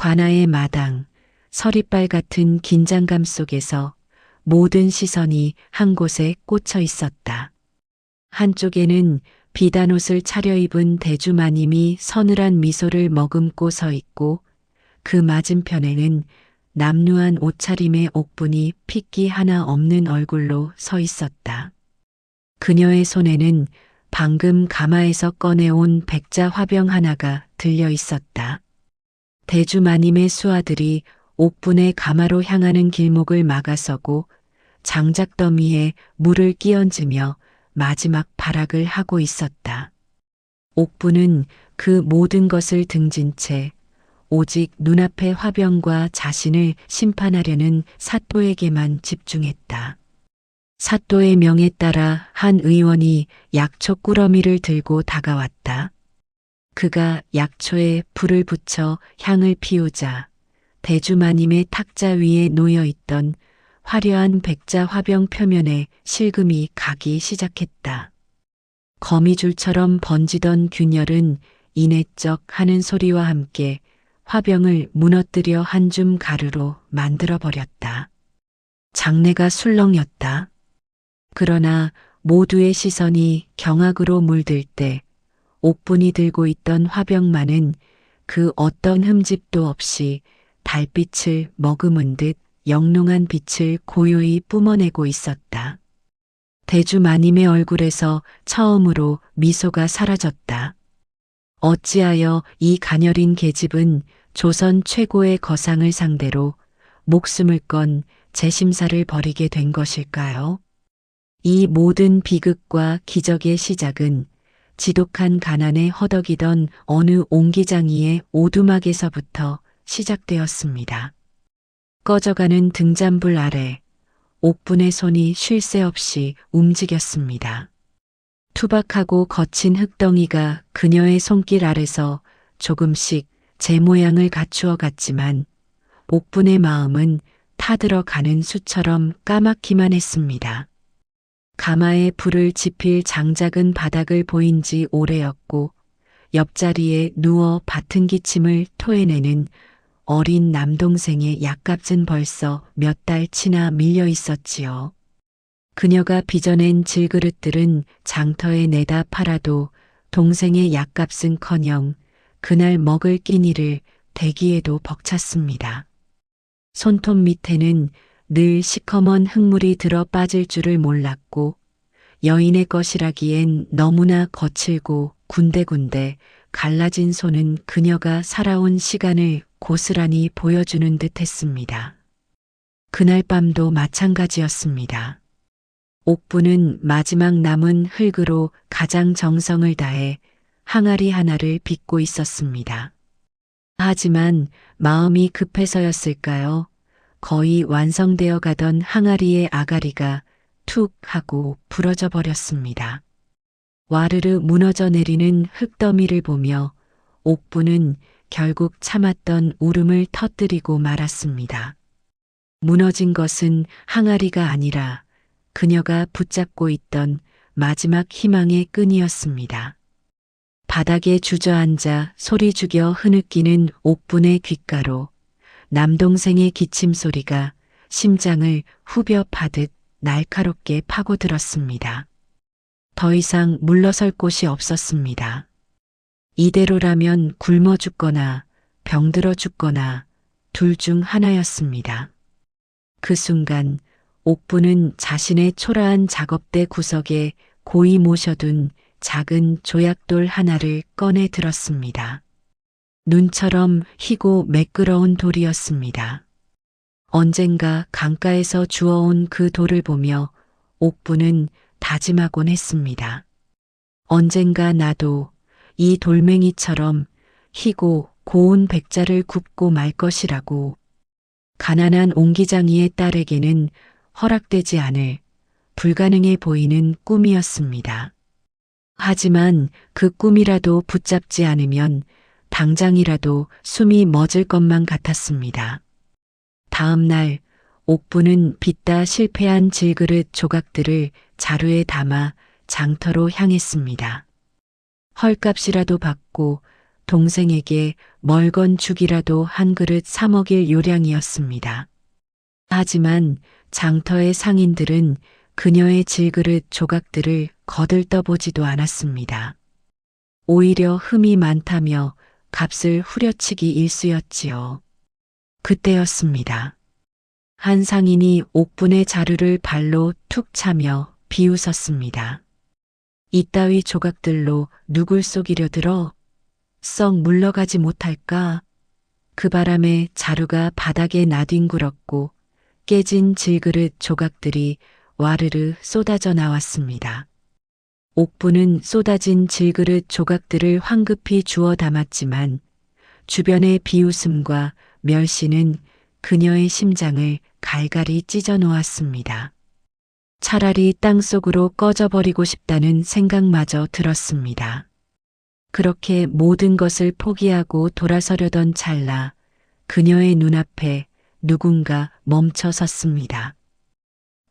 관아의 마당, 서리빨 같은 긴장감 속에서 모든 시선이 한 곳에 꽂혀 있었다. 한쪽에는 비단옷을 차려입은 대주마님이 서늘한 미소를 머금고 서 있고 그 맞은편에는 남루한 옷차림의 옥분이 핏기 하나 없는 얼굴로 서 있었다. 그녀의 손에는 방금 가마에서 꺼내온 백자 화병 하나가 들려 있었다. 대주마님의 수하들이 옥분의 가마로 향하는 길목을 막아서고 장작더미에 물을 끼얹으며 마지막 발악을 하고 있었다. 옥분은 그 모든 것을 등진 채 오직 눈앞의 화병과 자신을 심판하려는 사또에게만 집중했다. 사또의 명에 따라 한 의원이 약초 꾸러미를 들고 다가왔다. 그가 약초에 불을 붙여 향을 피우자 대주마님의 탁자 위에 놓여 있던 화려한 백자 화병 표면에 실금이 가기 시작했다. 거미줄처럼 번지던 균열은 이내쩍 하는 소리와 함께 화병을 무너뜨려 한 줌 가루로 만들어 버렸다. 장내가 술렁였다. 그러나 모두의 시선이 경악으로 물들 때 옥분이 들고 있던 화병만은 그 어떤 흠집도 없이 달빛을 머금은 듯 영롱한 빛을 고요히 뿜어내고 있었다. 대주마님의 얼굴에서 처음으로 미소가 사라졌다. 어찌하여 이 가녀린 계집은 조선 최고의 거상을 상대로 목숨을 건 재심사를 벌이게 된 것일까요? 이 모든 비극과 기적의 시작은 지독한 가난에 허덕이던 어느 옹기장이의 오두막에서부터 시작되었습니다. 꺼져가는 등잔불 아래 옥분의 손이 쉴 새 없이 움직였습니다. 투박하고 거친 흙덩이가 그녀의 손길 아래서 조금씩 제 모양을 갖추어 갔지만 옥분의 마음은 타들어가는 수처럼 까맣기만 했습니다. 가마에 불을 지필 장작은 바닥을 보인 지 오래였고 옆자리에 누워 밭은 기침을 토해내는 어린 남동생의 약값은 벌써 몇 달치나 밀려 있었지요. 그녀가 빚어낸 질그릇들은 장터에 내다 팔아도 동생의 약값은커녕 그날 먹을 끼니를 대기에도 벅찼습니다. 손톱 밑에는 늘 시커먼 흙물이 들어 빠질 줄을 몰랐고 여인의 것이라기엔 너무나 거칠고 군데군데 갈라진 손은 그녀가 살아온 시간을 고스란히 보여주는 듯 했습니다. 그날 밤도 마찬가지였습니다. 옥분은 마지막 남은 흙으로 가장 정성을 다해 항아리 하나를 빚고 있었습니다. 하지만 마음이 급해서였을까요? 거의 완성되어 가던 항아리의 아가리가 툭 하고 부러져 버렸습니다. 와르르 무너져 내리는 흙더미를 보며 옥분은 결국 참았던 울음을 터뜨리고 말았습니다. 무너진 것은 항아리가 아니라 그녀가 붙잡고 있던 마지막 희망의 끈이었습니다. 바닥에 주저앉아 소리 죽여 흐느끼는 옥분의 귓가로 남동생의 기침 소리가 심장을 후벼 파듯 날카롭게 파고들었습니다. 더 이상 물러설 곳이 없었습니다. 이대로라면 굶어 죽거나 병들어 죽거나 둘 중 하나였습니다. 그 순간 옥분은 자신의 초라한 작업대 구석에 고이 모셔둔 작은 조약돌 하나를 꺼내 들었습니다. 눈처럼 희고 매끄러운 돌이었습니다. 언젠가 강가에서 주워온 그 돌을 보며 옥분은 다짐하곤 했습니다. 언젠가 나도 이 돌멩이처럼 희고 고운 백자를 굽고 말 것이라고. 가난한 옹기장이의 딸에게는 허락되지 않을 불가능해 보이는 꿈이었습니다. 하지만 그 꿈이라도 붙잡지 않으면 당장이라도 숨이 멎을 것만 같았습니다. 다음 날 옥분은 빚다 실패한 질그릇 조각들을 자루에 담아 장터로 향했습니다. 헐값이라도 받고 동생에게 멀건 죽이라도 한 그릇 사 먹일 요량이었습니다. 하지만 장터의 상인들은 그녀의 질그릇 조각들을 거들떠보지도 않았습니다. 오히려 흠이 많다며 값을 후려치기 일쑤였지요. 그때였습니다. 한 상인이 옥분의 자루를 발로 툭 차며 비웃었습니다. 이따위 조각들로 누굴 속이려 들어 썩 물러가지 못할까? 그 바람에 자루가 바닥에 나뒹굴었고 깨진 질그릇 조각들이 와르르 쏟아져 나왔습니다. 옥부는 쏟아진 질그릇 조각들을 황급히 주워 담았지만 주변의 비웃음과 멸시는 그녀의 심장을 갈갈이 찢어 놓았습니다. 차라리 땅속으로 꺼져버리고 싶다는 생각마저 들었습니다. 그렇게 모든 것을 포기하고 돌아서려던 찰나 그녀의 눈앞에 누군가 멈춰 섰습니다.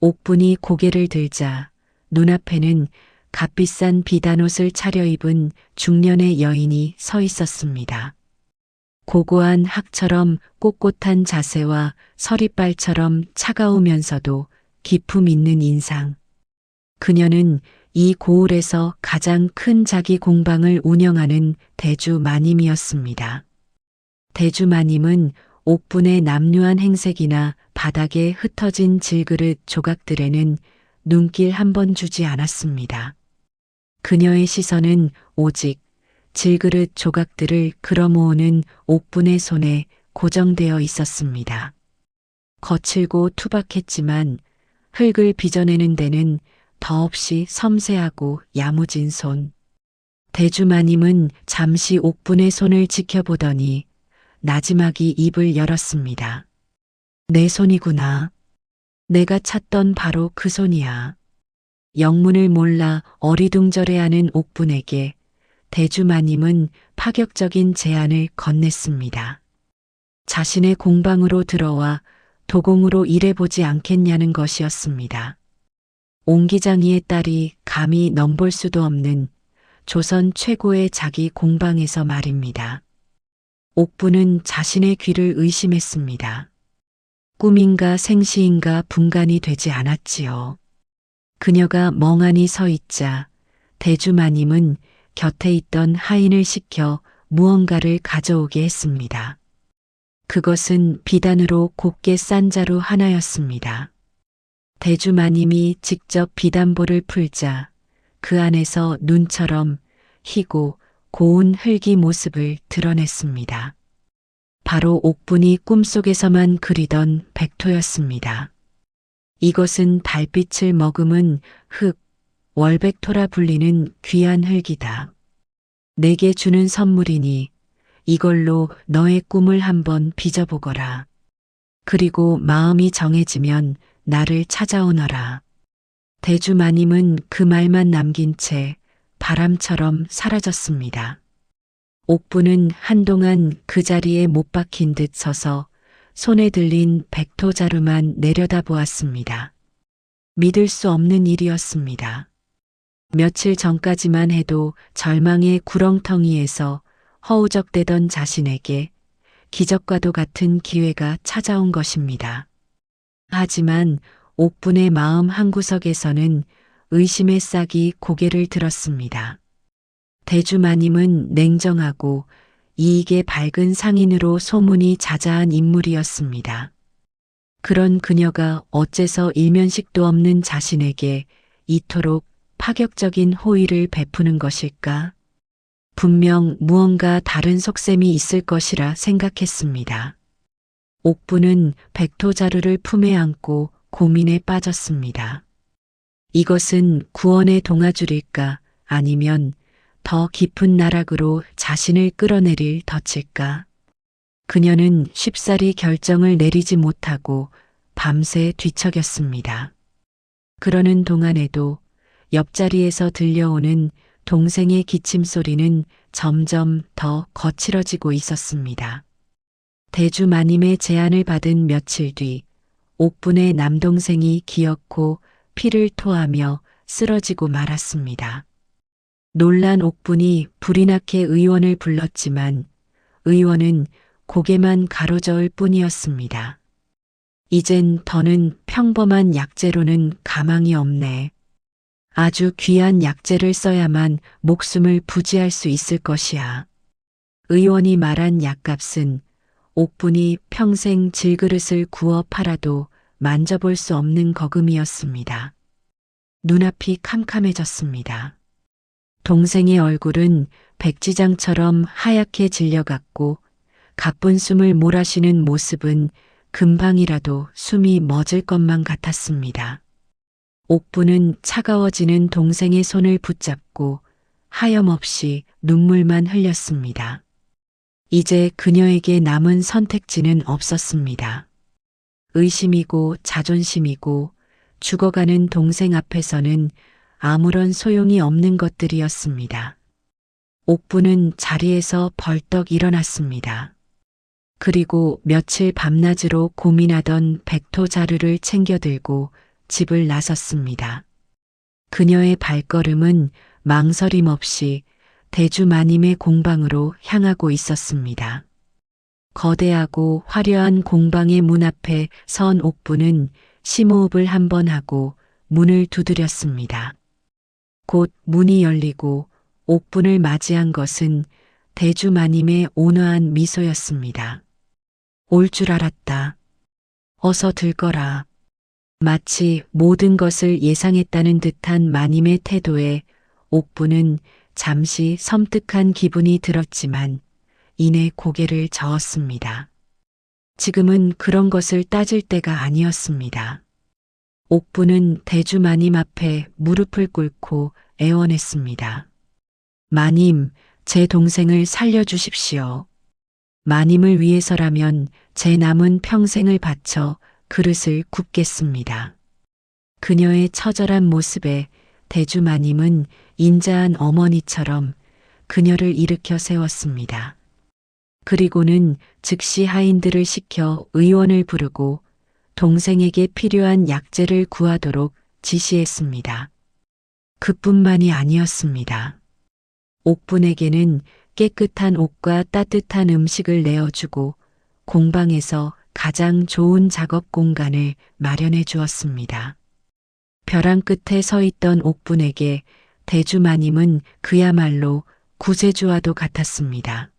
옥분이 고개를 들자 눈앞에는 값비싼 비단옷을 차려입은 중년의 여인이 서 있었습니다. 고고한 학처럼 꼿꼿한 자세와 서리빨처럼 차가우면서도 기품 있는 인상. 그녀는 이 고을에서 가장 큰 자기 공방을 운영하는 대주 마님이었습니다. 대주 마님은 옥분의 남루한 행색이나 바닥에 흩어진 질그릇 조각들에는 눈길 한 번 주지 않았습니다. 그녀의 시선은 오직 질그릇 조각들을 끌어모으는 옥분의 손에 고정되어 있었습니다. 거칠고 투박했지만 흙을 빚어내는 데는 더없이 섬세하고 야무진 손. 대주마님은 잠시 옥분의 손을 지켜보더니 나지막이 입을 열었습니다. 내 손이구나. 내가 찾던 바로 그 손이야. 영문을 몰라 어리둥절해하는 옥분에게 대주마님은 파격적인 제안을 건넸습니다. 자신의 공방으로 들어와 도공으로 일해보지 않겠냐는 것이었습니다. 옹기장이의 딸이 감히 넘볼 수도 없는 조선 최고의 자기 공방에서 말입니다. 옥부는 자신의 귀를 의심했습니다. 꿈인가 생시인가 분간이 되지 않았지요. 그녀가 멍하니 서 있자 대주마님은 곁에 있던 하인을 시켜 무언가를 가져오게 했습니다. 그것은 비단으로 곱게 싼 자루 하나였습니다. 대주마님이 직접 비단볼을 풀자 그 안에서 눈처럼 희고 고운 흙이 모습을 드러냈습니다. 바로 옥분이 꿈속에서만 그리던 백토였습니다. 이것은 달빛을 머금은 흙, 월백토라 불리는 귀한 흙이다. 내게 주는 선물이니 이걸로 너의 꿈을 한번 빚어보거라. 그리고 마음이 정해지면 나를 찾아오너라. 대주마님은 그 말만 남긴 채 바람처럼 사라졌습니다. 옥부는 한동안 그 자리에 못 박힌 듯 서서 손에 들린 백토자루만 내려다보았습니다. 믿을 수 없는 일이었습니다. 며칠 전까지만 해도 절망의 구렁텅이에서 허우적대던 자신에게 기적과도 같은 기회가 찾아온 것입니다. 하지만 옥분의 마음 한구석에서는 의심의 싹이 고개를 들었습니다. 대주마님은 냉정하고 이익에 밝은 상인으로 소문이 자자한 인물이었습니다. 그런 그녀가 어째서 일면식도 없는 자신에게 이토록 파격적인 호의를 베푸는 것일까? 분명 무언가 다른 속셈이 있을 것이라 생각했습니다. 옥부는 백토자루를 품에 안고 고민에 빠졌습니다. 이것은 구원의 동아줄일까 아니면 더 깊은 나락으로 자신을 끌어내릴 덫일까? 그녀는 쉽사리 결정을 내리지 못하고 밤새 뒤척였습니다. 그러는 동안에도 옆자리에서 들려오는 동생의 기침 소리는 점점 더 거칠어지고 있었습니다. 대주마님의 제안을 받은 며칠 뒤 옥분의 남동생이 기어코 피를 토하며 쓰러지고 말았습니다. 놀란 옥분이 불이 나게 의원을 불렀지만 의원은 고개만 가로저을 뿐이었습니다. 이젠 더는 평범한 약재로는 가망이 없네. 아주 귀한 약재를 써야만 목숨을 부지할 수 있을 것이야. 의원이 말한 약값은 옥분이 평생 질그릇을 구워 팔아도 만져볼 수 없는 거금이었습니다. 눈앞이 캄캄해졌습니다. 동생의 얼굴은 백지장처럼 하얗게 질려갔고 가쁜 숨을 몰아쉬는 모습은 금방이라도 숨이 멎을 것만 같았습니다. 옥분은 차가워지는 동생의 손을 붙잡고 하염없이 눈물만 흘렸습니다. 이제 그녀에게 남은 선택지는 없었습니다. 의심이고 자존심이고 죽어가는 동생 앞에서는 아무런 소용이 없는 것들이었습니다. 옥분은 자리에서 벌떡 일어났습니다. 그리고 며칠 밤낮으로 고민하던 백토 자루를 챙겨들고 집을 나섰습니다. 그녀의 발걸음은 망설임 없이 대주마님의 공방으로 향하고 있었습니다. 거대하고 화려한 공방의 문 앞에 선 옥분은 심호흡을 한번 하고 문을 두드렸습니다. 곧 문이 열리고 옥분을 맞이한 것은 대주마님의 온화한 미소였습니다. 올 줄 알았다. 어서 들거라. 마치 모든 것을 예상했다는 듯한 마님의 태도에 옥분은 잠시 섬뜩한 기분이 들었지만 이내 고개를 저었습니다. 지금은 그런 것을 따질 때가 아니었습니다. 옥분은 대주마님 앞에 무릎을 꿇고 애원했습니다. 마님, 제 동생을 살려주십시오. 마님을 위해서라면 제 남은 평생을 바쳐 그릇을 굽겠습니다. 그녀의 처절한 모습에 대주마님은 인자한 어머니처럼 그녀를 일으켜 세웠습니다. 그리고는 즉시 하인들을 시켜 의원을 부르고 동생에게 필요한 약재를 구하도록 지시했습니다. 그뿐만이 아니었습니다. 옥분에게는 깨끗한 옷과 따뜻한 음식을 내어주고 공방에서 가장 좋은 작업 공간을 마련해 주었습니다. 벼랑 끝에 서 있던 옥분에게 대주마님은 그야말로 구세주와도 같았습니다.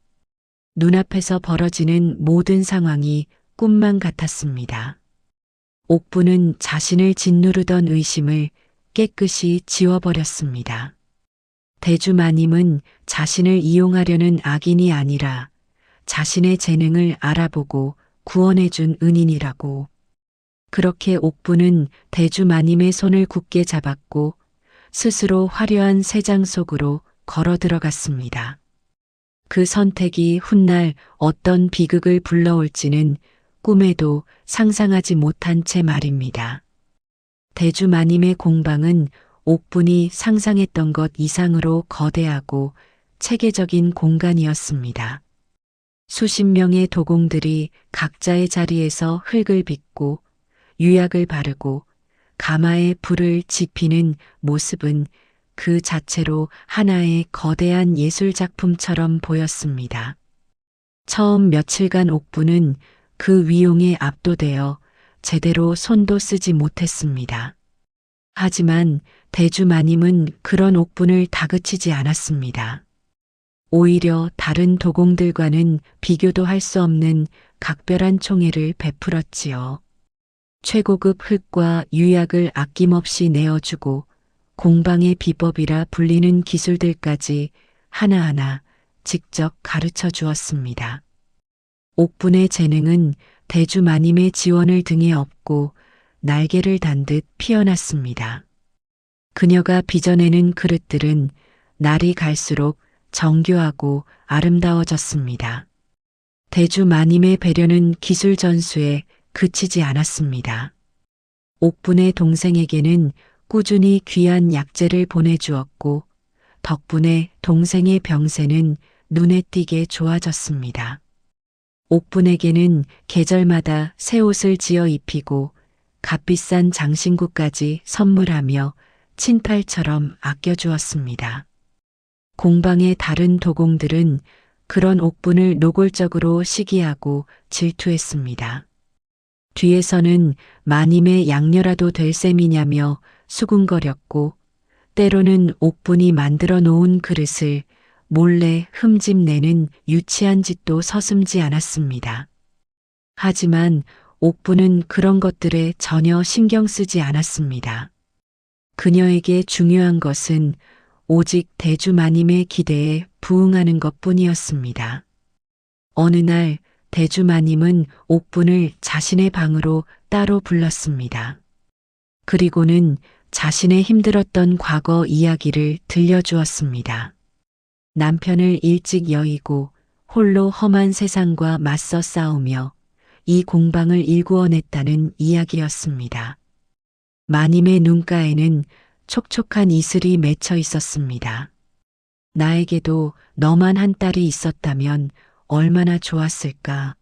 눈앞에서 벌어지는 모든 상황이 꿈만 같았습니다. 옥분은 자신을 짓누르던 의심을 깨끗이 지워버렸습니다. 대주마님은 자신을 이용하려는 악인이 아니라 자신의 재능을 알아보고 구원해준 은인이라고. 그렇게 옥분은 대주마님의 손을 굳게 잡았고 스스로 화려한 세장 속으로 걸어 들어갔습니다. 그 선택이 훗날 어떤 비극을 불러올지는 꿈에도 상상하지 못한 채 말입니다. 대주마님의 공방은 옥분이 상상했던 것 이상으로 거대하고 체계적인 공간이었습니다. 수십 명의 도공들이 각자의 자리에서 흙을 빚고 유약을 바르고 가마에 불을 지피는 모습은 그 자체로 하나의 거대한 예술작품처럼 보였습니다. 처음 며칠간 옥분은 그 위용에 압도되어 제대로 손도 쓰지 못했습니다. 하지만 대주마님은 그런 옥분을 다그치지 않았습니다. 오히려 다른 도공들과는 비교도 할 수 없는 각별한 총애를 베풀었지요. 최고급 흙과 유약을 아낌없이 내어주고 공방의 비법이라 불리는 기술들까지 하나하나 직접 가르쳐 주었습니다. 옥분의 재능은 대주마님의 지원을 등에 업고 날개를 단 듯 피어났습니다. 그녀가 빚어내는 그릇들은 날이 갈수록 정교하고 아름다워졌습니다. 대주마님의 배려는 기술 전수에 그치지 않았습니다. 옥분의 동생에게는 꾸준히 귀한 약재를 보내주었고 덕분에 동생의 병세는 눈에 띄게 좋아졌습니다. 옥분에게는 계절마다 새 옷을 지어 입히고 값비싼 장신구까지 선물하며 친팔처럼 아껴주었습니다. 공방의 다른 도공들은 그런 옥분을 노골적으로 시기하고 질투했습니다. 뒤에서는 마님의 양녀라도 될 셈이냐며 수군거렸고 때로는 옥분이 만들어 놓은 그릇을 몰래 흠집내는 유치한 짓도 서슴지 않았습니다. 하지만 옥분은 그런 것들에 전혀 신경 쓰지 않았습니다. 그녀에게 중요한 것은 오직 대주마님의 기대에 부응하는 것뿐이었습니다. 어느 날 대주마님은 옥분을 자신의 방으로 따로 불렀습니다. 그리고는 자신의 힘들었던 과거 이야기를 들려주었습니다. 남편을 일찍 여의고 홀로 험한 세상과 맞서 싸우며 이 공방을 일구어냈다는 이야기였습니다. 마님의 눈가에는 촉촉한 이슬이 맺혀 있었습니다. 나에게도 너만 한 딸이 있었다면 얼마나 좋았을까.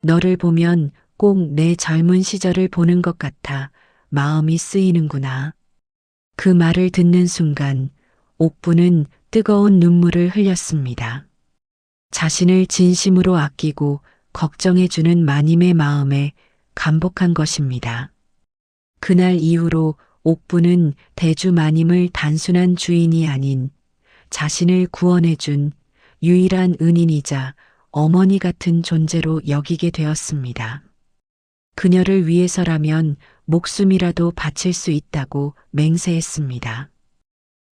너를 보면 꼭 내 젊은 시절을 보는 것 같아 마음이 쓰이는구나. 그 말을 듣는 순간 옥분은 뜨거운 눈물을 흘렸습니다. 자신을 진심으로 아끼고 걱정해주는 마님의 마음에 감복한 것입니다. 그날 이후로 옥분은 대주 마님을 단순한 주인이 아닌 자신을 구원해준 유일한 은인이자 어머니 같은 존재로 여기게 되었습니다. 그녀를 위해서라면 목숨이라도 바칠 수 있다고 맹세했습니다.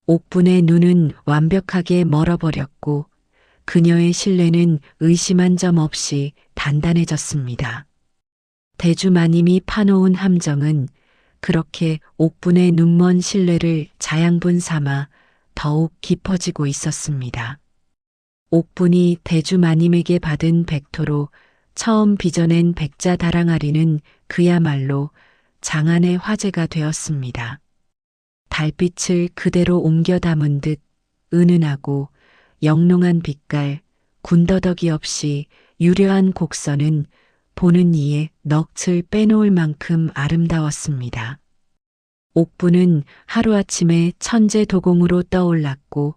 옥분의 눈은 완벽하게 멀어버렸고 그녀의 신뢰는 의심한 점 없이 단단해졌습니다. 대주마님이 파놓은 함정은 그렇게 옥분의 눈먼 신뢰를 자양분 삼아 더욱 깊어지고 있었습니다. 옥분이 대주마님에게 받은 백토로 처음 빚어낸 백자 다랑아리는 그야말로 장안의 화제가 되었습니다. 달빛을 그대로 옮겨 담은 듯 은은하고 영롱한 빛깔, 군더더기 없이 유려한 곡선은 보는 이의 넋을 빼놓을 만큼 아름다웠습니다. 옥분은 하루아침에 천재 도공으로 떠올랐고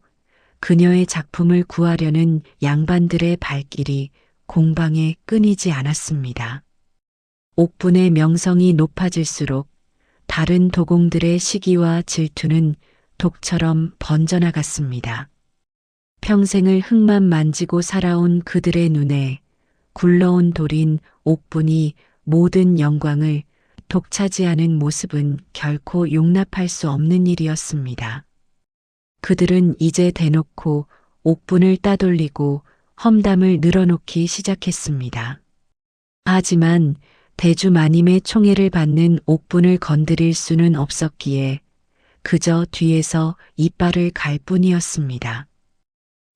그녀의 작품을 구하려는 양반들의 발길이 공방에 끊이지 않았습니다. 옥분의 명성이 높아질수록 다른 도공들의 시기와 질투는 독처럼 번져나갔습니다. 평생을 흙만 만지고 살아온 그들의 눈에 굴러온 돌인 옥분이 모든 영광을 독차지하는 모습은 결코 용납할 수 없는 일이었습니다. 그들은 이제 대놓고 옥분을 따돌리고 험담을 늘어놓기 시작했습니다. 하지만 대주마님의 총애를 받는 옥분을 건드릴 수는 없었기에 그저 뒤에서 이빨을 갈 뿐이었습니다.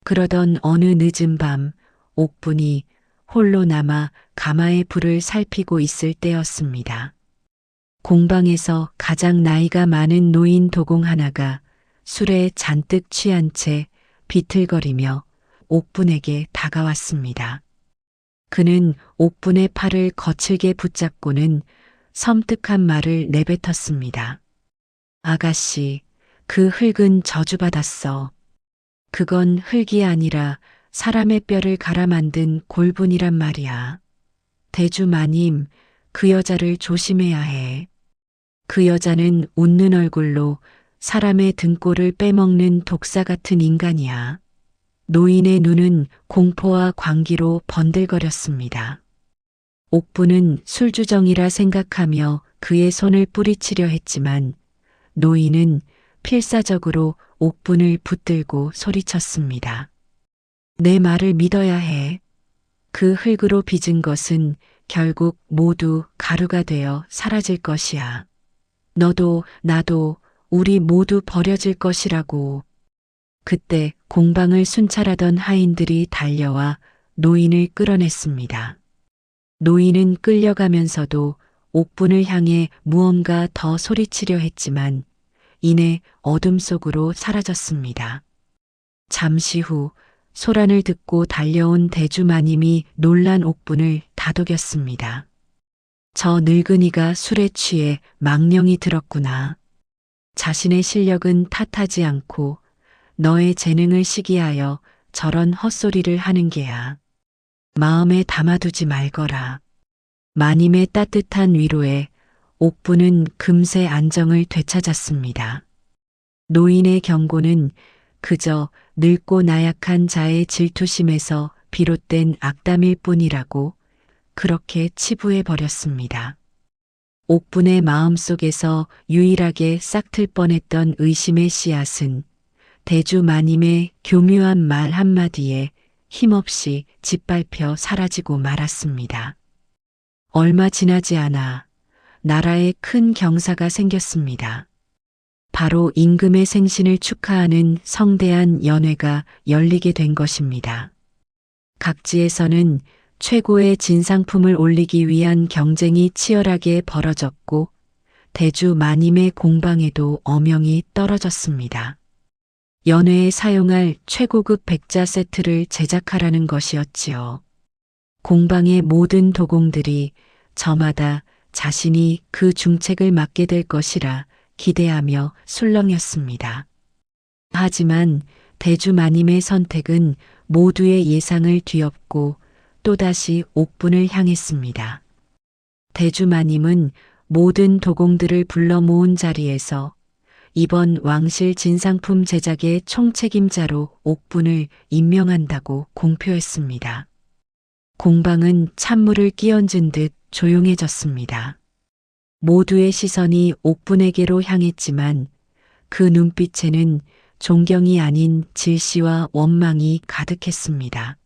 그러던 어느 늦은 밤 옥분이 홀로 남아 가마의 불을 살피고 있을 때였습니다. 공방에서 가장 나이가 많은 노인 도공 하나가 술에 잔뜩 취한 채 비틀거리며 옥분에게 다가왔습니다. 그는 옥분의 팔을 거칠게 붙잡고는 섬뜩한 말을 내뱉었습니다. 아가씨, 그 흙은 저주받았어. 그건 흙이 아니라 사람의 뼈를 갈아 만든 골분이란 말이야. 대주마님, 그 여자를 조심해야 해. 그 여자는 웃는 얼굴로 사람의 등골을 빼먹는 독사 같은 인간이야. 노인의 눈은 공포와 광기로 번들거렸습니다. 옥분은 술주정이라 생각하며 그의 손을 뿌리치려 했지만 노인은 필사적으로 옥분을 붙들고 소리쳤습니다. 내 말을 믿어야 해. 그 흙으로 빚은 것은 결국 모두 가루가 되어 사라질 것이야. 너도 나도 우리 모두 버려질 것이라고. 그때 공방을 순찰하던 하인들이 달려와 노인을 끌어냈습니다. 노인은 끌려가면서도 옥분을 향해 무언가 더 소리치려 했지만 이내 어둠 속으로 사라졌습니다. 잠시 후 소란을 듣고 달려온 대주마님이 놀란 옥분을 다독였습니다. 저 늙은이가 술에 취해 망령이 들었구나. 자신의 실력은 탓하지 않고 너의 재능을 시기하여 저런 헛소리를 하는 게야. 마음에 담아두지 말거라. 마님의 따뜻한 위로에 옥부는 금세 안정을 되찾았습니다. 노인의 경고는 그저 늙고 나약한 자의 질투심에서 비롯된 악담일 뿐이라고 그렇게 치부해 버렸습니다. 옥분의 마음속에서 유일하게 싹틀 뻔했던 의심의 씨앗은 대주 마님의 교묘한 말 한마디에 힘없이 짓밟혀 사라지고 말았습니다. 얼마 지나지 않아 나라에 큰 경사가 생겼습니다. 바로 임금의 생신을 축하하는 성대한 연회가 열리게 된 것입니다. 각지에서는 최고의 진상품을 올리기 위한 경쟁이 치열하게 벌어졌고 대주 마님의 공방에도 어명이 떨어졌습니다. 연회에 사용할 최고급 백자 세트를 제작하라는 것이었지요. 공방의 모든 도공들이 저마다 자신이 그 중책을 맡게 될 것이라 기대하며 술렁였습니다. 하지만 대주 마님의 선택은 모두의 예상을 뒤엎고 또다시 옥분을 향했습니다. 대주 마님은 모든 도공들을 불러 모은 자리에서 이번 왕실 진상품 제작의 총책임자로 옥분을 임명한다고 공표했습니다. 공방은 찬물을 끼얹은 듯 조용해졌습니다. 모두의 시선이 옥분에게로 향했지만 그 눈빛에는 존경이 아닌 질시와 원망이 가득했습니다.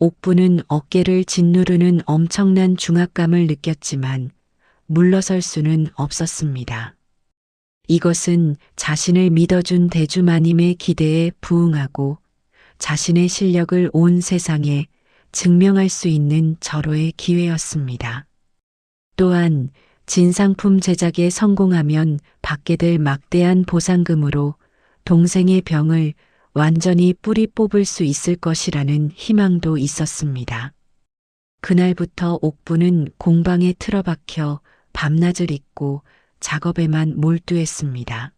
옥분은 어깨를 짓누르는 엄청난 중압감을 느꼈지만 물러설 수는 없었습니다. 이것은 자신을 믿어준 대주 마님의 기대에 부응하고 자신의 실력을 온 세상에 증명할 수 있는 절호의 기회였습니다. 또한 진상품 제작에 성공하면 받게 될 막대한 보상금으로 동생의 병을 완전히 뿌리 뽑을 수 있을 것이라는 희망도 있었습니다. 그날부터 옥부는 공방에 틀어박혀 밤낮을 잊고 작업에만 몰두했습니다.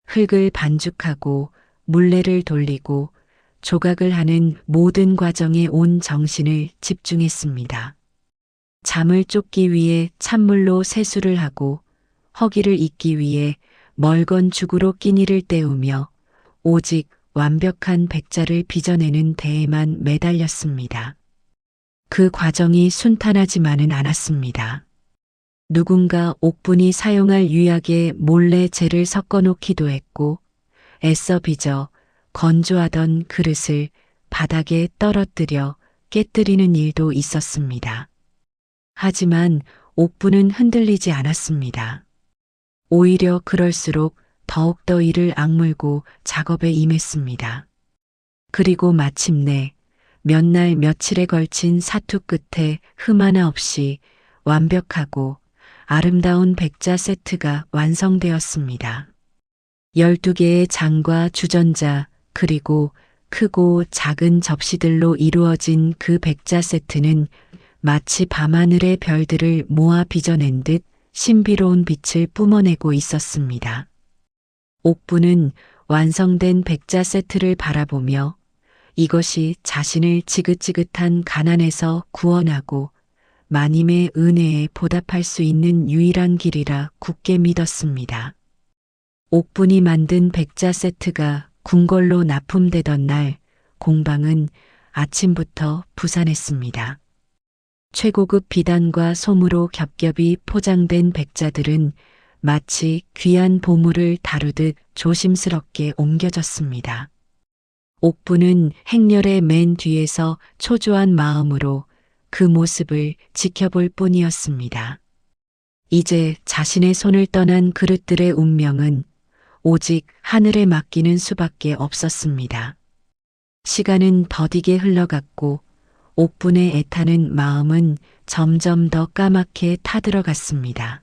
흙을 반죽하고 물레를 돌리고 조각을 하는 모든 과정에 온 정신을 집중했습니다. 잠을 쫓기 위해 찬물로 세수를 하고 허기를 잊기 위해 멀건 죽으로 끼니를 때우며 오직 완벽한 백자를 빚어내는 데에만 매달렸습니다. 그 과정이 순탄하지만은 않았습니다. 누군가 옥분이 사용할 유약에 몰래 재를 섞어 놓기도 했고 애써 빚어 건조하던 그릇을 바닥에 떨어뜨려 깨뜨리는 일도 있었습니다. 하지만 옥분은 흔들리지 않았습니다. 오히려 그럴수록 더욱더 이를 악물고 작업에 임했습니다. 그리고 마침내 몇 날 며칠에 걸친 사투 끝에 흠 하나 없이 완벽하고 아름다운 백자 세트가 완성되었습니다. 12개의 장과 주전자 그리고 크고 작은 접시들로 이루어진 그 백자 세트는 마치 밤하늘의 별들을 모아 빚어낸 듯 신비로운 빛을 뿜어내고 있었습니다. 옥부는 완성된 백자 세트를 바라보며 이것이 자신을 지긋지긋한 가난에서 구원하고 마님의 은혜에 보답할 수 있는 유일한 길이라 굳게 믿었습니다. 옥분이 만든 백자 세트가 궁궐로 납품되던 날 공방은 아침부터 부산했습니다. 최고급 비단과 솜으로 겹겹이 포장된 백자들은 마치 귀한 보물을 다루듯 조심스럽게 옮겨졌습니다. 옥부는 행렬의 맨 뒤에서 초조한 마음으로 그 모습을 지켜볼 뿐이었습니다. 이제 자신의 손을 떠난 그릇들의 운명은 오직 하늘에 맡기는 수밖에 없었습니다. 시간은 더디게 흘러갔고 옥분의 애타는 마음은 점점 더 까맣게 타들어갔습니다.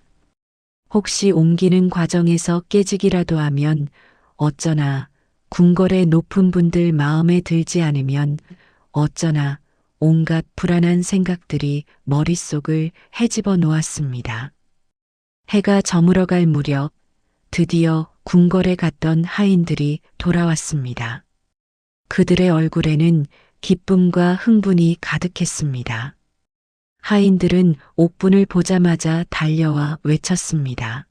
혹시 옮기는 과정에서 깨지기라도 하면 어쩌나 궁궐의 높은 분들 마음에 들지 않으면 어쩌나 온갖 불안한 생각들이 머릿속을 헤집어 놓았습니다. 해가 저물어갈 무렵 드디어 궁궐에 갔던 하인들이 돌아왔습니다. 그들의 얼굴에는 기쁨과 흥분이 가득했습니다. 하인들은 옥분을 보자마자 달려와 외쳤습니다.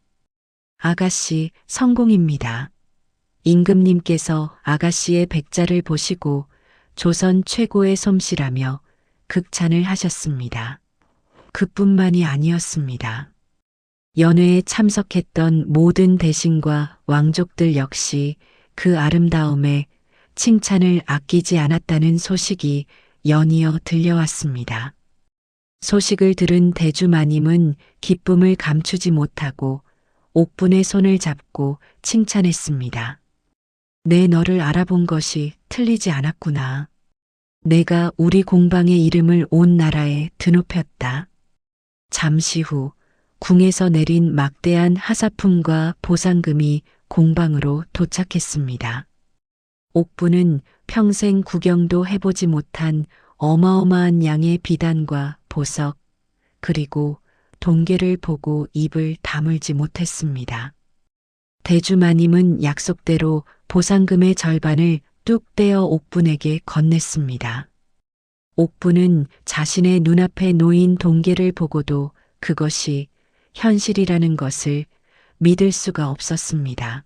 아가씨, 성공입니다. 임금님께서 아가씨의 백자를 보시고 조선 최고의 솜씨라며 극찬을 하셨습니다. 그뿐만이 아니었습니다. 연회에 참석했던 모든 대신과 왕족들 역시 그 아름다움에 칭찬을 아끼지 않았다는 소식이 연이어 들려왔습니다. 소식을 들은 대주마님은 기쁨을 감추지 못하고 옥분의 손을 잡고 칭찬했습니다. 내 너를 알아본 것이 틀리지 않았구나. 내가 우리 공방의 이름을 온 나라에 드높였다. 잠시 후 궁에서 내린 막대한 하사품과 보상금이 공방으로 도착했습니다. 옥부는 평생 구경도 해보지 못한 어마어마한 양의 비단과 보석, 그리고 동계를 보고 입을 다물지 못했습니다. 대주마님은 약속대로 보상금의 절반을 뚝 떼어 옥분에게 건넸습니다. 옥분은 자신의 눈앞에 놓인 동계를 보고도 그것이 현실이라는 것을 믿을 수가 없었습니다.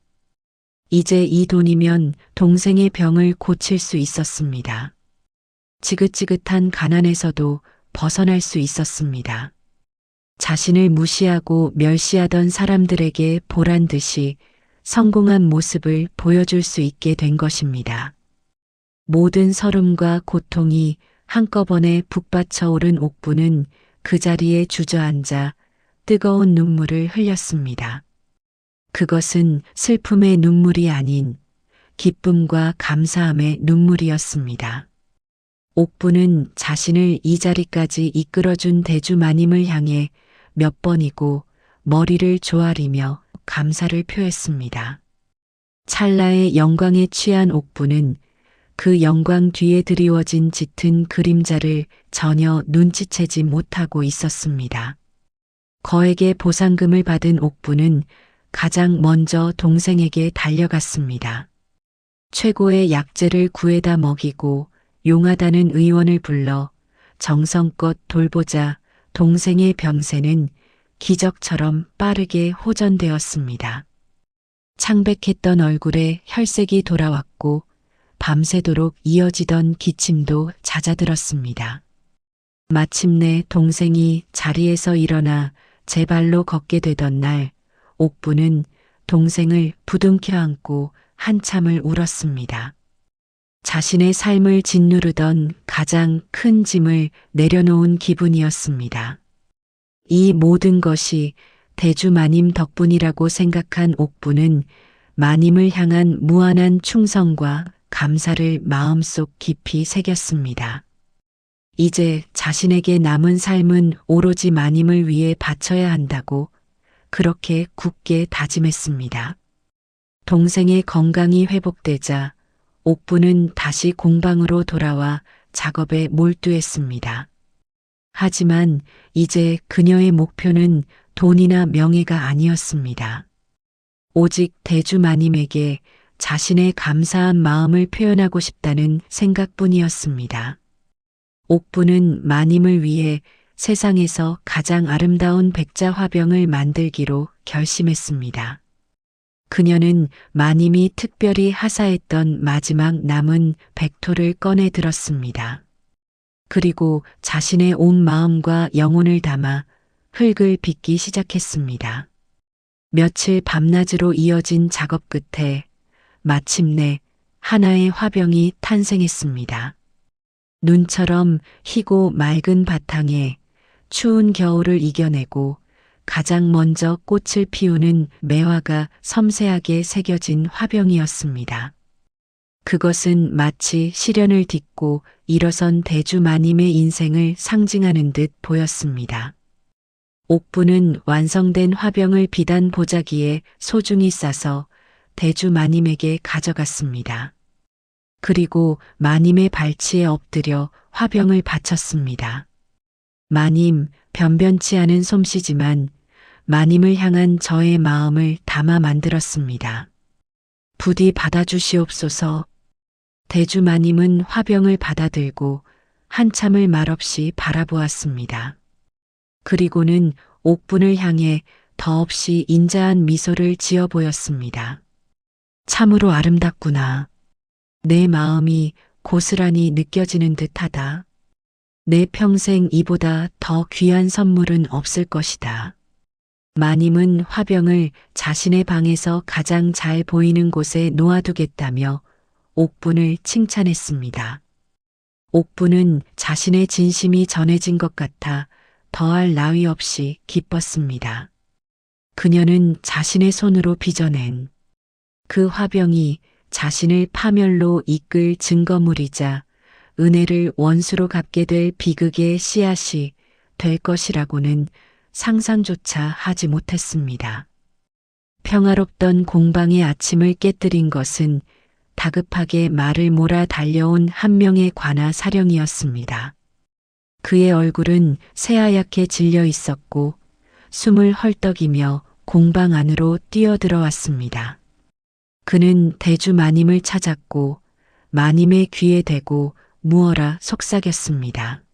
이제 이 돈이면 동생의 병을 고칠 수 있었습니다. 지긋지긋한 가난에서도 벗어날 수 있었습니다. 자신을 무시하고 멸시하던 사람들에게 보란 듯이 성공한 모습을 보여줄 수 있게 된 것입니다. 모든 서름과 고통이 한꺼번에 북받쳐 오른 옥부는 그 자리에 주저앉아 뜨거운 눈물을 흘렸습니다. 그것은 슬픔의 눈물이 아닌 기쁨과 감사함의 눈물이었습니다. 옥부는 자신을 이 자리까지 이끌어준 대주마님을 향해 몇 번이고 머리를 조아리며 감사를 표했습니다. 찰나의 영광에 취한 옥부는 그 영광 뒤에 드리워진 짙은 그림자를 전혀 눈치채지 못하고 있었습니다. 거액의 보상금을 받은 옥부는 가장 먼저 동생에게 달려갔습니다. 최고의 약재를 구해다 먹이고 용하다는 의원을 불러 정성껏 돌보자 동생의 병세는 기적처럼 빠르게 호전되었습니다. 창백했던 얼굴에 혈색이 돌아왔고 밤새도록 이어지던 기침도 잦아들었습니다. 마침내 동생이 자리에서 일어나 제 발로 걷게 되던 날, 옥부는 동생을 부둥켜 안고 한참을 울었습니다. 자신의 삶을 짓누르던 가장 큰 짐을 내려놓은 기분이었습니다. 이 모든 것이 대주마님 덕분이라고 생각한 옥부는 마님을 향한 무한한 충성과 감사를 마음속 깊이 새겼습니다. 이제 자신에게 남은 삶은 오로지 마님을 위해 바쳐야 한다고 그렇게 굳게 다짐했습니다. 동생의 건강이 회복되자 옥부는 다시 공방으로 돌아와 작업에 몰두했습니다. 하지만 이제 그녀의 목표는 돈이나 명예가 아니었습니다. 오직 대주마님에게 자신의 감사한 마음을 표현하고 싶다는 생각뿐이었습니다. 옥부는 마님을 위해 세상에서 가장 아름다운 백자 화병을 만들기로 결심했습니다. 그녀는 마님이 특별히 하사했던 마지막 남은 백토를 꺼내 들었습니다. 그리고 자신의 온 마음과 영혼을 담아 흙을 빚기 시작했습니다. 며칠 밤낮으로 이어진 작업 끝에 마침내 하나의 화병이 탄생했습니다. 눈처럼 희고 맑은 바탕에 추운 겨울을 이겨내고 가장 먼저 꽃을 피우는 매화가 섬세하게 새겨진 화병이었습니다. 그것은 마치 시련을 딛고 일어선 대주마님의 인생을 상징하는 듯 보였습니다. 옥부는 완성된 화병을 비단 보자기에 소중히 싸서 대주마님에게 가져갔습니다. 그리고 마님의 발치에 엎드려 화병을 바쳤습니다. 마님, 변변치 않은 솜씨지만 마님을 향한 저의 마음을 담아 만들었습니다. 부디 받아주시옵소서. 대주마님은 화병을 받아들고 한참을 말없이 바라보았습니다. 그리고는 옥분을 향해 더없이 인자한 미소를 지어 보였습니다. 참으로 아름답구나. 내 마음이 고스란히 느껴지는 듯하다. 내 평생 이보다 더 귀한 선물은 없을 것이다. 마님은 화병을 자신의 방에서 가장 잘 보이는 곳에 놓아두겠다며 옥분을 칭찬했습니다. 옥분은 자신의 진심이 전해진 것 같아 더할 나위 없이 기뻤습니다. 그녀는 자신의 손으로 빚어낸 그 화병이 자신을 파멸로 이끌 증거물이자 은혜를 원수로 갚게 될 비극의 씨앗이 될 것이라고는 상상조차 하지 못했습니다. 평화롭던 공방의 아침을 깨뜨린 것은 다급하게 말을 몰아 달려온 한 명의 관아 사령이었습니다. 그의 얼굴은 새하얗게 질려 있었고 숨을 헐떡이며 공방 안으로 뛰어들어왔습니다. 그는 대주 마님을 찾았고 마님의 귀에 대고 무어라 속삭였습니다.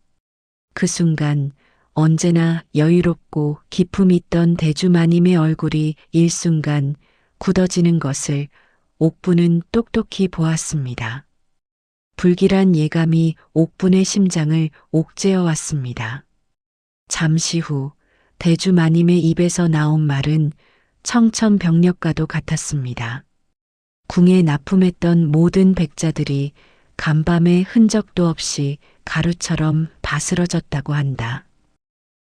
그 순간 언제나 여유롭고 기품 있던 대주 마님의 얼굴이 일순간 굳어지는 것을 옥분은 똑똑히 보았습니다. 불길한 예감이 옥분의 심장을 옥죄어 왔습니다. 잠시 후 대주 마님의 입에서 나온 말은 청천벽력과도 같았습니다. 궁에 납품했던 모든 백자들이 간밤에 흔적도 없이 가루처럼 바스러졌다고 한다.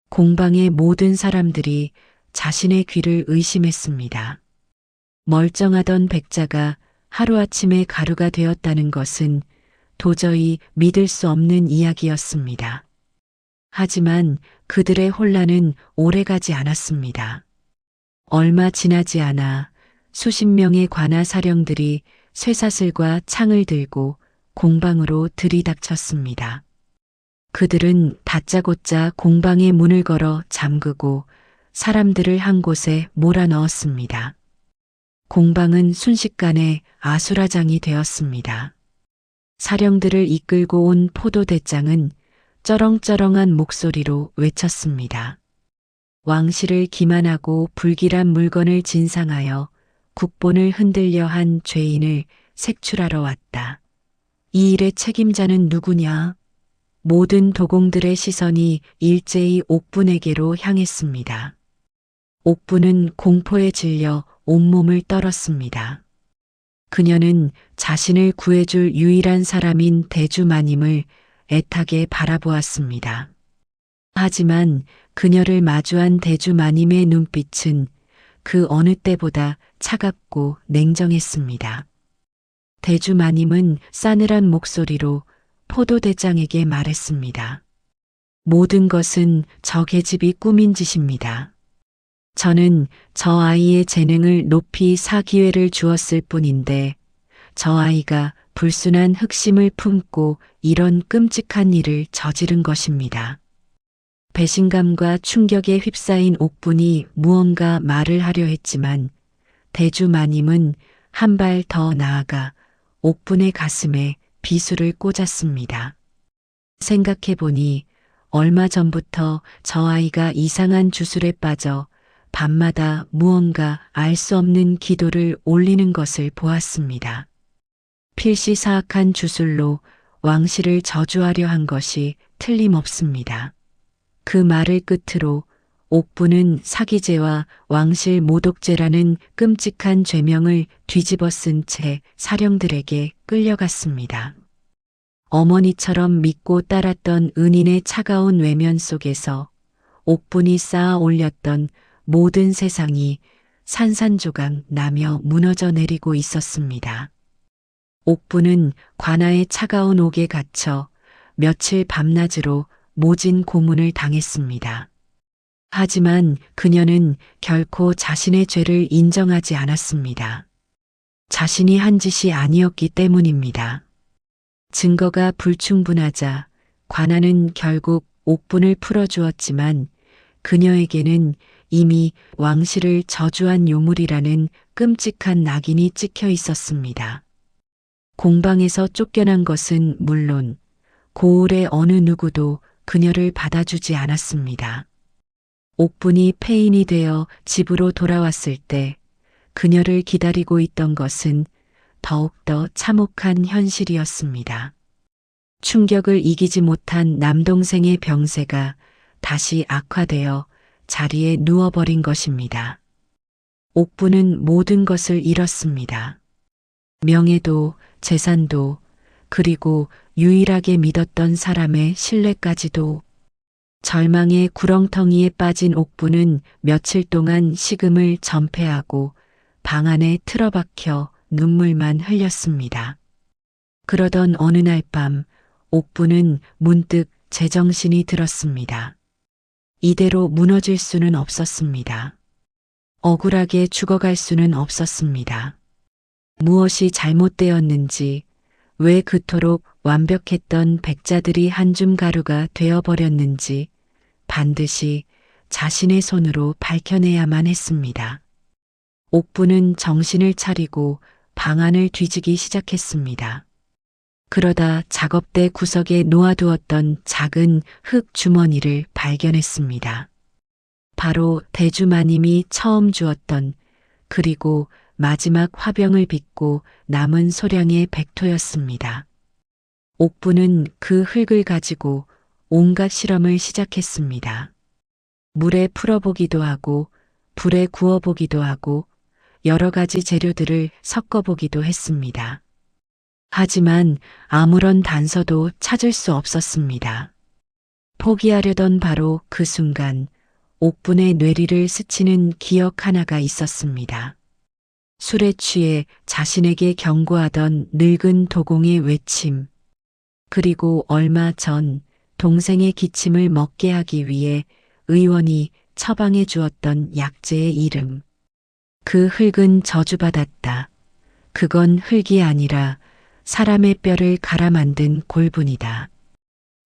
공방의 모든 사람들이 자신의 귀를 의심했습니다. 멀쩡하던 백자가 하루아침에 가루가 되었다는 것은 도저히 믿을 수 없는 이야기였습니다. 하지만 그들의 혼란은 오래가지 않았습니다. 얼마 지나지 않아 수십 명의 관아 사령들이 쇠사슬과 창을 들고 공방으로 들이닥쳤습니다. 그들은 다짜고짜 공방의 문을 걸어 잠그고 사람들을 한 곳에 몰아넣었습니다. 공방은 순식간에 아수라장이 되었습니다. 사령들을 이끌고 온 포도대장은 쩌렁쩌렁한 목소리로 외쳤습니다. 왕실을 기만하고 불길한 물건을 진상하여 국본을 흔들려 한 죄인을 색출하러 왔다. 이 일의 책임자는 누구냐? 모든 도공들의 시선이 일제히 옥분에게로 향했습니다. 옥분은 공포에 질려 온몸을 떨었습니다. 그녀는 자신을 구해줄 유일한 사람인 대주마님을 애타게 바라보았습니다. 하지만 그녀를 마주한 대주마님의 눈빛은 그 어느 때보다 차갑고 냉정했습니다. 대주마님은 싸늘한 목소리로 포도대장에게 말했습니다. 모든 것은 저 계집이 꾸민 짓입니다. 저는 저 아이의 재능을 높이 사 기회를 주었을 뿐인데 저 아이가 불순한 흑심을 품고 이런 끔찍한 일을 저지른 것입니다. 배신감과 충격에 휩싸인 옥분이 무언가 말을 하려 했지만 대주마님은 한 발 더 나아가 옥분의 가슴에 비수를 꽂았습니다. 생각해보니 얼마 전부터 저 아이가 이상한 주술에 빠져 밤마다 무언가 알 수 없는 기도를 올리는 것을 보았습니다. 필시 사악한 주술로 왕실을 저주하려 한 것이 틀림없습니다. 그 말을 끝으로 옥분은 사기죄와 왕실 모독죄라는 끔찍한 죄명을 뒤집어 쓴 채 사령들에게 끌려갔습니다. 어머니처럼 믿고 따랐던 은인의 차가운 외면 속에서 옥분이 쌓아 올렸던 모든 세상이 산산조각 나며 무너져 내리고 있었습니다. 옥분은 관아의 차가운 옥에 갇혀 며칠 밤낮으로 모진 고문을 당했습니다. 하지만 그녀는 결코 자신의 죄를 인정하지 않았습니다. 자신이 한 짓이 아니었기 때문입니다. 증거가 불충분하자 관아는 결국 옥분을 풀어주었지만 그녀에게는 이미 왕실을 저주한 요물이라는 끔찍한 낙인이 찍혀 있었습니다. 공방에서 쫓겨난 것은 물론 고을의 어느 누구도 그녀를 받아주지 않았습니다. 옥분이 폐인이 되어 집으로 돌아왔을 때 그녀를 기다리고 있던 것은 더욱더 참혹한 현실이었습니다. 충격을 이기지 못한 남동생의 병세가 다시 악화되어 자리에 누워버린 것입니다. 옥분은 모든 것을 잃었습니다. 명예도, 재산도, 그리고 유일하게 믿었던 사람의 신뢰까지도. 절망의 구렁텅이에 빠진 옥분은 며칠 동안 식음을 전폐하고 방 안에 틀어박혀 눈물만 흘렸습니다. 그러던 어느 날 밤 옥분은 문득 제정신이 들었습니다. 이대로 무너질 수는 없었습니다. 억울하게 죽어갈 수는 없었습니다. 무엇이 잘못되었는지, 왜 그토록 완벽했던 백자들이 한 줌 가루가 되어버렸는지 반드시 자신의 손으로 밝혀내야만 했습니다. 옥분은 정신을 차리고 방안을 뒤지기 시작했습니다. 그러다 작업대 구석에 놓아두었던 작은 흙 주머니를 발견했습니다. 바로 대주마님이 처음 주었던 그리고 마지막 화병을 빚고 남은 소량의 백토였습니다. 옥분은 그 흙을 가지고 온갖 실험을 시작했습니다. 물에 풀어보기도 하고 불에 구워보기도 하고 여러 가지 재료들을 섞어보기도 했습니다. 하지만 아무런 단서도 찾을 수 없었습니다. 포기하려던 바로 그 순간 옥분의 뇌리를 스치는 기억 하나가 있었습니다. 술에 취해 자신에게 경고하던 늙은 도공의 외침, 그리고 얼마 전 동생의 기침을 먹게 하기 위해 의원이 처방해 주었던 약재의 이름. 그 흙은 저주받았다. 그건 흙이 아니라 사람의 뼈를 갈아 만든 골분이다.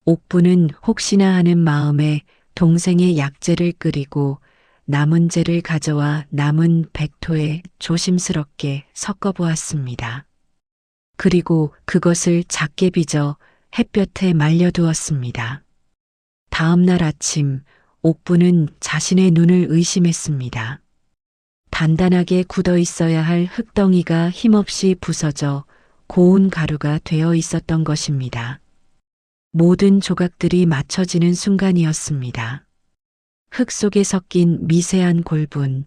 옥분은 혹시나 하는 마음에 동생의 약재를 끓이고 남은 재를 가져와 남은 백토에 조심스럽게 섞어보았습니다. 그리고 그것을 작게 빚어 햇볕에 말려두었습니다. 다음 날 아침 옥분은 자신의 눈을 의심했습니다. 단단하게 굳어 있어야 할 흙덩이가 힘없이 부서져 고운 가루가 되어 있었던 것입니다. 모든 조각들이 맞춰지는 순간이었습니다. 흙 속에 섞인 미세한 골분.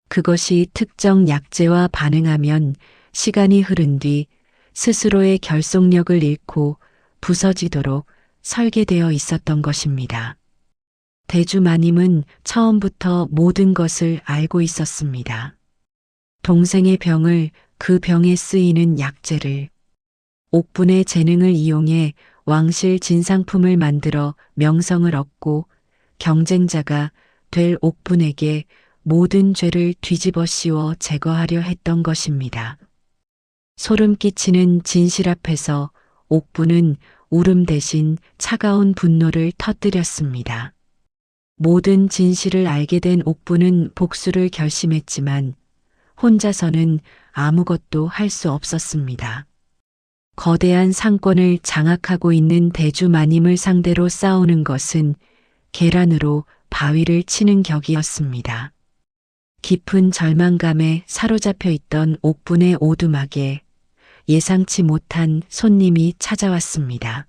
그것이 특정 약재와 반응하면 시간이 흐른 뒤 스스로의 결속력을 잃고 부서지도록 설계되어 있었던 것입니다. 대주마님은 처음부터 모든 것을 알고 있었습니다. 동생의 병을, 그 병에 쓰이는 약재를, 옥분의 재능을 이용해 왕실 진상품을 만들어 명성을 얻고 경쟁자가 될 옥분에게 모든 죄를 뒤집어 씌워 제거하려 했던 것입니다. 소름 끼치는 진실 앞에서 옥분은 울음 대신 차가운 분노를 터뜨렸습니다. 모든 진실을 알게 된 옥분은 복수를 결심했지만 혼자서는 아무것도 할 수 없었습니다. 거대한 상권을 장악하고 있는 대주마님을 상대로 싸우는 것은 계란으로 바위를 치는 격이었습니다. 깊은 절망감에 사로잡혀 있던 옥분의 오두막에 예상치 못한 손님이 찾아왔습니다.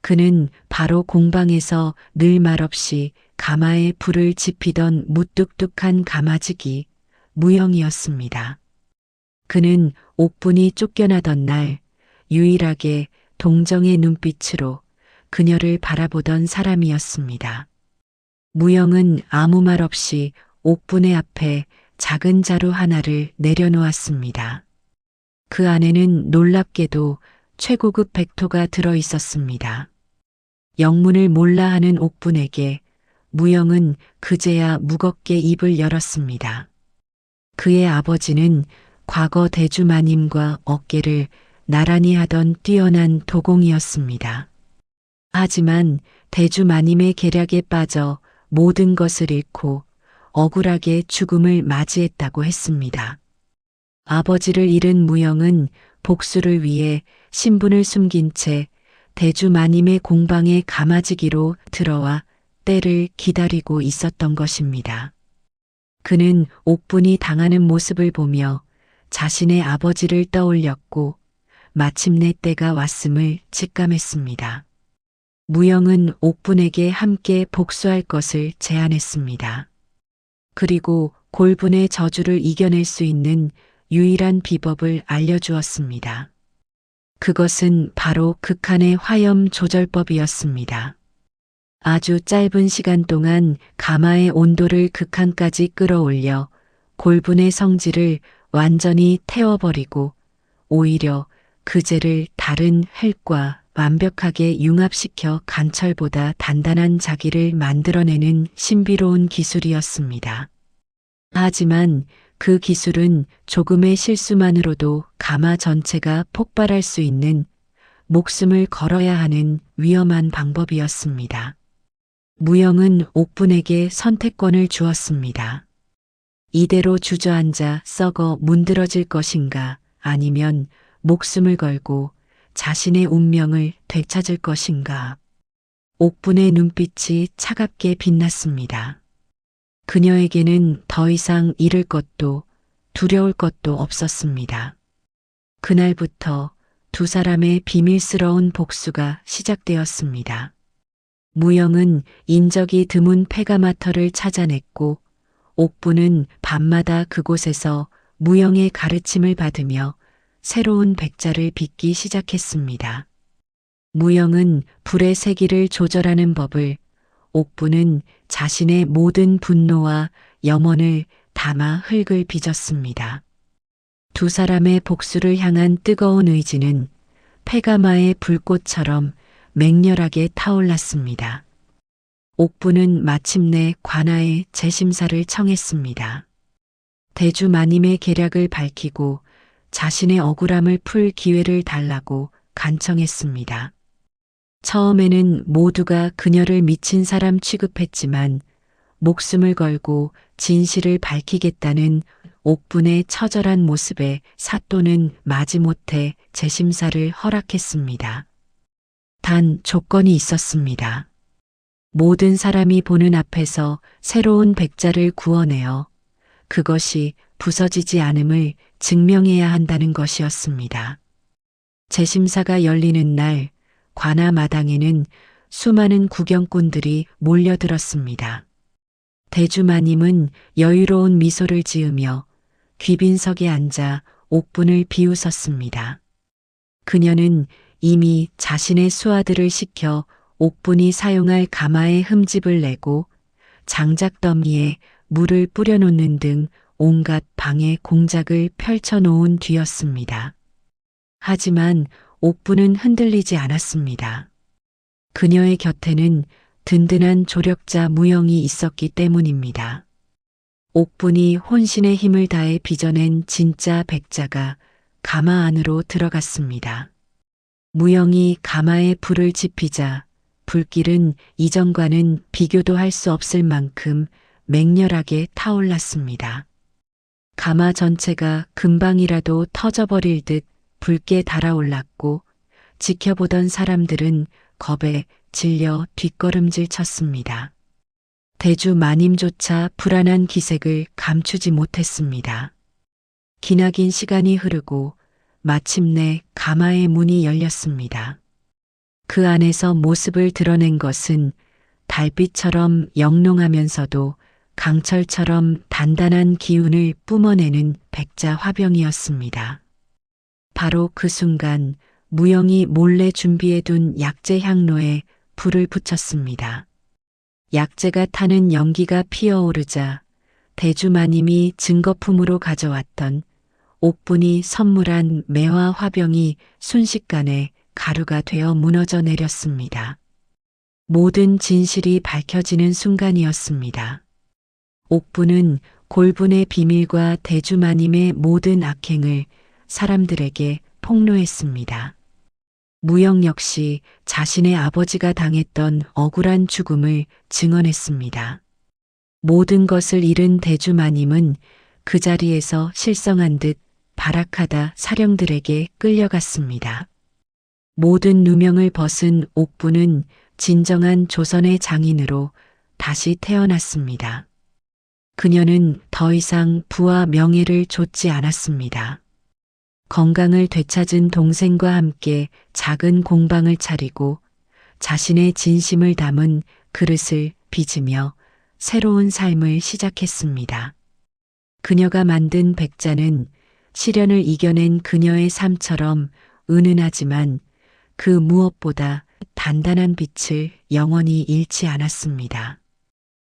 그는 바로 공방에서 늘 말없이 가마에 불을 지피던 무뚝뚝한 가마지기 무영이었습니다. 그는 옥분이 쫓겨나던 날 유일하게 동정의 눈빛으로 그녀를 바라보던 사람이었습니다. 무영은 아무 말 없이 옥분의 앞에 작은 자루 하나를 내려놓았습니다. 그 안에는 놀랍게도 최고급 백토가 들어 있었습니다. 영문을 몰라 하는 옥분에게 무영은 그제야 무겁게 입을 열었습니다. 그의 아버지는 과거 대주마님과 어깨를 나란히 하던 뛰어난 도공이었습니다. 하지만 대주마님의 계략에 빠져 모든 것을 잃고 억울하게 죽음을 맞이했다고 했습니다. 아버지를 잃은 무영은 복수를 위해 신분을 숨긴 채 대주 마님의 공방에 감아지기로 들어와 때를 기다리고 있었던 것입니다. 그는 옥분이 당하는 모습을 보며 자신의 아버지를 떠올렸고 마침내 때가 왔음을 직감했습니다. 무영은 옥분에게 함께 복수할 것을 제안했습니다. 그리고 골분의 저주를 이겨낼 수 있는 유일한 비법을 알려주었습니다. 그것은 바로 극한의 화염 조절법이었습니다. 아주 짧은 시간 동안 가마의 온도를 극한까지 끌어올려 골분의 성질을 완전히 태워버리고 오히려 그제를 다른 흙과 완벽하게 융합시켜 간철보다 단단한 자기를 만들어내는 신비로운 기술이었습니다. 하지만 그 기술은 조금의 실수만으로도 가마 전체가 폭발할 수 있는 목숨을 걸어야 하는 위험한 방법이었습니다. 무영은 옥분에게 선택권을 주었습니다. 이대로 주저앉아 썩어 문드러질 것인가 아니면 목숨을 걸고 자신의 운명을 되찾을 것인가. 옥분의 눈빛이 차갑게 빛났습니다. 그녀에게는 더 이상 잃을 것도 두려울 것도 없었습니다. 그날부터 두 사람의 비밀스러운 복수가 시작되었습니다. 무영은 인적이 드문 페가마터를 찾아냈고 옥분은 밤마다 그곳에서 무영의 가르침을 받으며 새로운 백자를 빚기 시작했습니다. 무영은 불의 세기를 조절하는 법을, 옥분은 자신의 모든 분노와 염원을 담아 흙을 빚었습니다. 두 사람의 복수를 향한 뜨거운 의지는 페가마의 불꽃처럼 맹렬하게 타올랐습니다. 옥분은 마침내 관아에 재심사를 청했습니다. 대주 마님의 계략을 밝히고 자신의 억울함을 풀 기회를 달라고 간청했습니다. 처음에는 모두가 그녀를 미친 사람 취급했지만 목숨을 걸고 진실을 밝히겠다는 옥분의 처절한 모습에 사또는 마지못해 재심사를 허락했습니다. 단 조건이 있었습니다. 모든 사람이 보는 앞에서 새로운 백자를 구워내어 그것이 부서지지 않음을 증명해야 한다는 것이었습니다. 재심사가 열리는 날 관아 마당에는 수많은 구경꾼들이 몰려들었습니다. 대주마님은 여유로운 미소를 지으며 귀빈석에 앉아 옥분을 비웃었습니다. 그녀는 이미 자신의 수하들을 시켜 옥분이 사용할 가마의 흠집을 내고 장작 더미에 물을 뿌려놓는 등 온갖 방해 공작을 펼쳐놓은 뒤였습니다. 하지만 옥분은 흔들리지 않았습니다. 그녀의 곁에는 든든한 조력자 무영이 있었기 때문입니다. 옥분이 혼신의 힘을 다해 빚어낸 진짜 백자가 가마 안으로 들어갔습니다. 무영이 가마에 불을 지피자 불길은 이전과는 비교도 할 수 없을 만큼 맹렬하게 타올랐습니다. 가마 전체가 금방이라도 터져버릴 듯 붉게 달아올랐고 지켜보던 사람들은 겁에 질려 뒷걸음질 쳤습니다. 대주 마님조차 불안한 기색을 감추지 못했습니다. 기나긴 시간이 흐르고 마침내 가마의 문이 열렸습니다. 그 안에서 모습을 드러낸 것은 달빛처럼 영롱하면서도 강철처럼 단단한 기운을 뿜어내는 백자 화병이었습니다. 바로 그 순간 무영이 몰래 준비해둔 약재 향로에 불을 붙였습니다. 약재가 타는 연기가 피어오르자 대주마님이 증거품으로 가져왔던 옥분이 선물한 매화 화병이 순식간에 가루가 되어 무너져 내렸습니다. 모든 진실이 밝혀지는 순간이었습니다. 옥분은 골분의 비밀과 대주마님의 모든 악행을 사람들에게 폭로했습니다. 무영 역시 자신의 아버지가 당했던 억울한 죽음을 증언했습니다. 모든 것을 잃은 대주마님은 그 자리에서 실성한 듯 발악하다 사령들에게 끌려갔습니다. 모든 누명을 벗은 옥부는 진정한 조선의 장인으로 다시 태어났습니다. 그녀는 더 이상 부와 명예를 좇지 않았습니다. 건강을 되찾은 동생과 함께 작은 공방을 차리고 자신의 진심을 담은 그릇을 빚으며 새로운 삶을 시작했습니다. 그녀가 만든 백자는 시련을 이겨낸 그녀의 삶처럼 은은하지만 그 무엇보다 단단한 빛을 영원히 잃지 않았습니다.